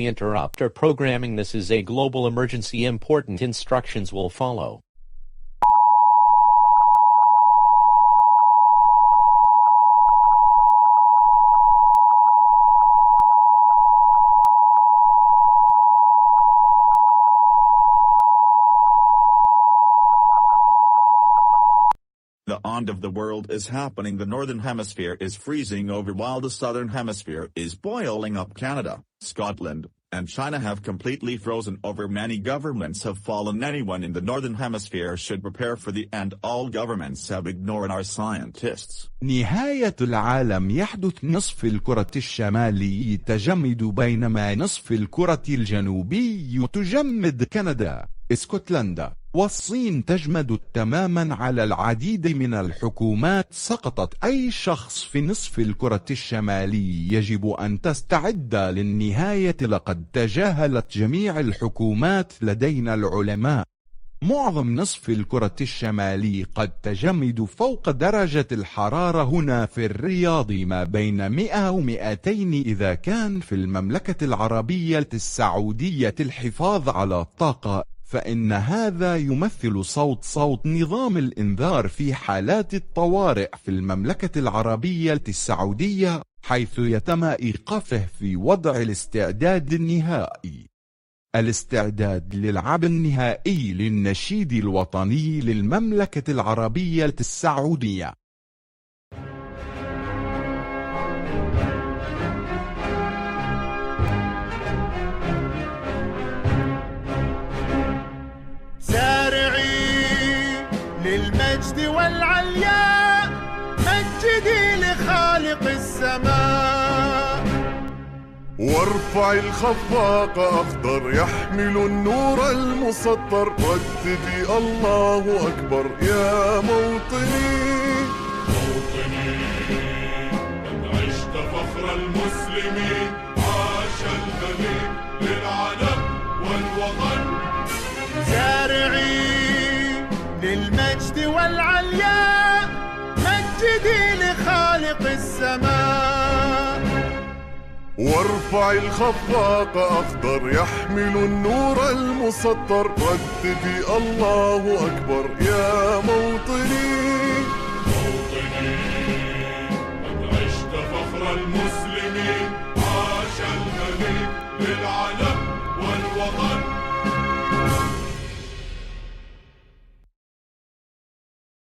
we interrupt our programming. This is a global emergency. Important instructions will follow. The end of the world is happening. The northern hemisphere is freezing over while the southern hemisphere is boiling up. Canada, Scotland, and China have completely frozen over. Many governments have fallen. Anyone in the northern hemisphere should prepare for the end. All governments have ignored our scientists. نهاية العالم يحدث. نصف الكرة الشمالي تجمد بينما نصف الكرة الجنوبي تجمد. كندا، اسكتلندا والصين تجمد تماما. على العديد من الحكومات سقطت. أي شخص في نصف الكرة الشمالي يجب أن تستعد للنهاية. لقد تجاهلت جميع الحكومات. لدينا العلماء. معظم نصف الكرة الشمالي قد تجمد فوق درجة الحرارة. هنا في الرياض ما بين 100 و200. إذا كان في المملكة العربية السعودية الحفاظ على الطاقة، فإن هذا يمثل صوت نظام الإنذار في حالات الطوارئ في المملكة العربية السعودية، حيث يتم إيقافه في وضع الاستعداد النهائي. الاستعداد للعب النهائي للنشيد الوطني للمملكة العربية السعودية. للمجد والعلياء، مجدي لخالق السماء. وارفع الخفاق أخضر يحمل النور المسطر. رددي الله أكبر يا موطني. موطني قد عشت فخر المسلمين. عاش الملك للعلم والوطن. زارعي للمجد والعلياء، مجدي لخالق السماء. وارفع الخفاق أخضر يحمل النور المسطر. رددي الله أكبر يا موطني. موطني قد عشت فخر المسلمين. عاش الملك للعالم